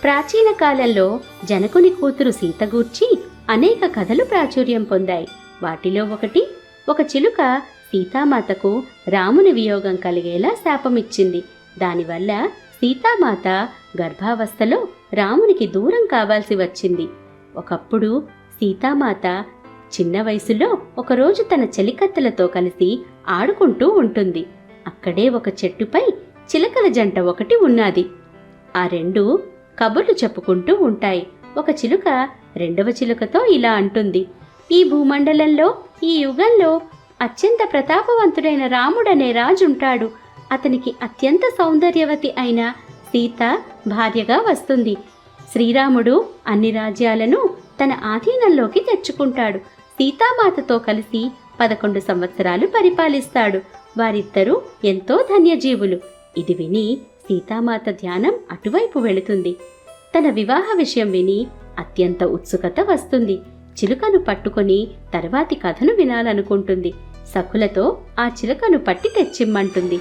ప్రాచీన కాలంలో జనకుని కూతురు సీత గూర్చి అనేక కథలు ప్రాచుర్యం పొందాయి. వాటిలో ఒకటి, ఒక చిలుక సీతామాతకు రాముని వియోగం కలిగేలా శాపమిచ్చింది. దానివల్ల సీతామాత గర్భావస్థలో రామునికి దూరం కావాల్సి వచ్చింది. ఒకప్పుడు సీతామాత చిన్న వయసులో ఒకరోజు తన చెలికత్తెలతో కలిసి ఆడుకుంటూ ఉంటుంది. అక్కడే ఒక చెట్టుపై చిలకల జంట ఒకటి ఉన్నది. ఆ రెండు కబుర్లు చెప్పుకుంటూ ఉంటాయి. ఒక చిలుక రెండవ చిలుకతో ఇలా అంటుంది: ఈ భూమండలంలో, ఈ యుగంలో అత్యంత ప్రతాపవంతుడైన రాముడనే రాజుంటాడు. అతనికి అత్యంత సౌందర్యవతి అయిన సీత భార్యగా వస్తుంది. శ్రీరాముడు అన్ని రాజ్యాలను తన ఆధీనంలోకి తెచ్చుకుంటాడు. సీతామాతతో కలిసి 11 సంవత్సరాలు పరిపాలిస్తాడు. వారిద్దరూ ఎంతో ధన్యజీవులు. ఇది విని సీతామాత ధ్యానం అటువైపు వెళుతుంది. తన వివాహ విషయం విని అత్యంత ఉత్సుకత వస్తుంది. చిలుకను పట్టుకొని తర్వాతి కథను వినాలనుకుంటుంది. సఖులతో ఆ చిలుకను పట్టి తెచ్చిమ్మంటుంది.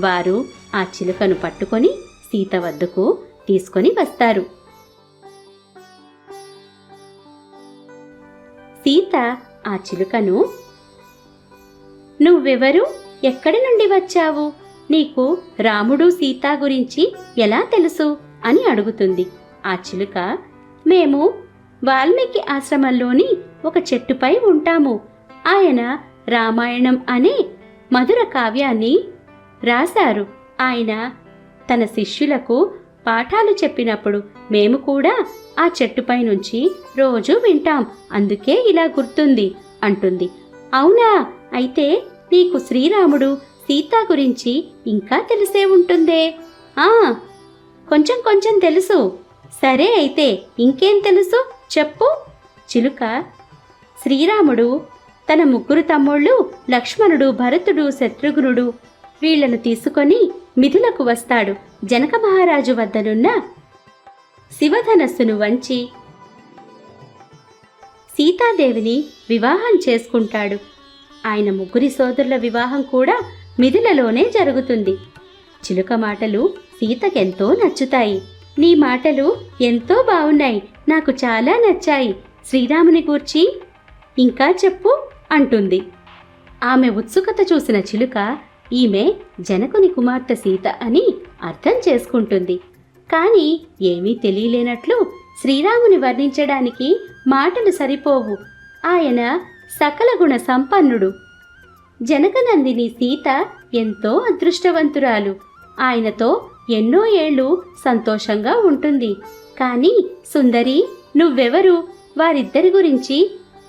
వారు ఆ చిలుకను పట్టుకొని సీత వద్దకు తీసుకొని వస్తారు. సీత ఆ చిలుకను, నువ్వెవరు, ఎక్కడి నుండి వచ్చావు, నీకు రాముడు సీత గురించి ఎలా తెలుసు అని అడుగుతుంది. ఆ చిలుక, మేము వాల్మీకి ఆశ్రమంలోని ఒక చెట్టుపై ఉంటాము. ఆయన రామాయణం అనే మధుర కావ్యాన్ని రాశారు. ఆయన తన శిష్యులకు పాఠాలు చెప్పినప్పుడు మేము కూడా ఆ చెట్టుపై నుంచి రోజూ వింటాం. అందుకే ఇలా గుర్తుంది అంటుంది. అవునా, అయితే నీకు శ్రీరాముడు సీత గురించి ఇంకా తెలిసే ఉంటుందే. కొంచెం కొంచెం తెలుసు. సరే, అయితే ఇంకేం తెలుసు చెప్పు. చిలుక, శ్రీరాముడు తన 3 తమ్ముళ్ళు లక్ష్మణుడు, భరతుడు, శత్రుఘ్నుడు వీళ్లను తీసుకొని మిథులకు వస్తాడు. జనక మహారాజు వద్దనున్న శివధనస్సును వంచి సీతాదేవిని వివాహం చేసుకుంటాడు. ఆయన 3 సోదరుల వివాహం కూడా మిథులలోనే జరుగుతుంది. చిలుక మాటలు సీతకెంతో నచ్చుతాయి. నీ మాటలు ఎంతో బావున్నాయి, నాకు చాలా నచ్చాయి. శ్రీరాముని గూర్చి ఇంకా చెప్పు అంటుంది. ఆమె ఉత్సుకత చూసిన చిలుక ఈమె జనకుని కుమార్తె సీత అని అర్థం చేసుకుంటుంది. కానీ ఏమీ తెలియలేనట్లు శ్రీరాముని వర్ణించడానికి మాటలు సరిపోవు. ఆయన సకల గుణ సంపన్నుడు. జనకనందిని సీత ఎంతో అదృష్టవంతురాలు. ఆయనతో ఎన్నో ఏళ్ళు సంతోషంగా ఉంటుంది. కానీ సుందరి, నువ్వెవరు, వారిద్దరి గురించి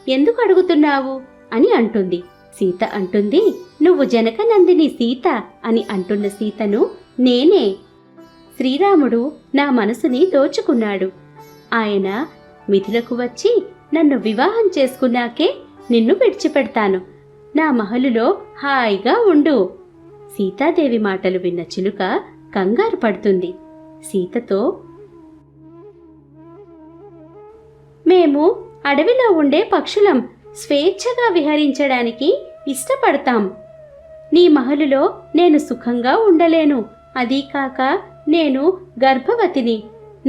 ఎందుకు అడుగుతున్నావు అని అంటుంది. సీత అంటుంది, నువ్వు జనకనందిని సీత అని అంటున్న సీతను నేనే. శ్రీరాముడు నా మనసుని దోచుకున్నాడు. ఆయన మిథులకు వచ్చి నన్ను వివాహం చేసుకున్నాకే నిన్ను విడిచిపెడతాను. నా మహలులో హాయిగా ఉండు. సీతాదేవి మాటలు విన్న చిలుక కంగారు పడుతుంది. సీతతో, మేము అడవిలో ఉండే పక్షులం, స్వేచ్ఛగా విహరించడానికి ఇష్టపడతాం. నీ మహలులో నేను సుఖంగా ఉండలేను. అదీ కాక నేను గర్భవతిని.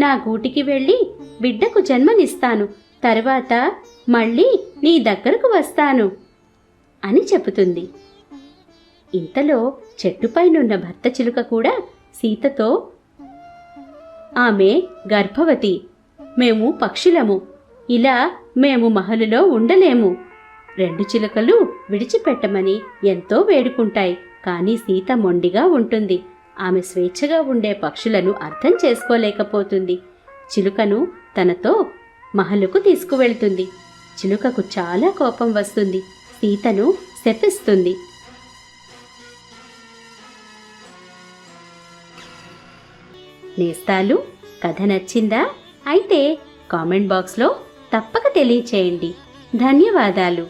నా గూటికి వెళ్ళి బిడ్డకు జన్మనిస్తాను. తర్వాత మళ్ళీ నీ దగ్గరకు వస్తాను అని చెబుతుంది. ఇంతలో చెట్టుపైనున్న భర్త చిలుక కూడా సీతతో, ఆమె గర్భవతి, మేము పక్షులము, ఇలా మేము మహలులో ఉండలేము. 2 చిలుకలు విడిచిపెట్టమని ఎంతో వేడుకుంటాయి. కానీ సీత మొండిగా ఉంటుంది. ఆమె స్వేచ్ఛగా ఉండే పక్షులను అర్థం చేసుకోలేకపోతుంది. చిలుకను తనతో మహలుకు తీసుకువెళ్తుంది. చిలుకకు చాలా కోపం వస్తుంది. సీతను శపిస్తుంది. నేస్తాలు, కథ నచ్చిందా? అయితే కామెంట్ బాక్స్లో తప్పక తెలియచేయండి. ధన్యవాదాలు.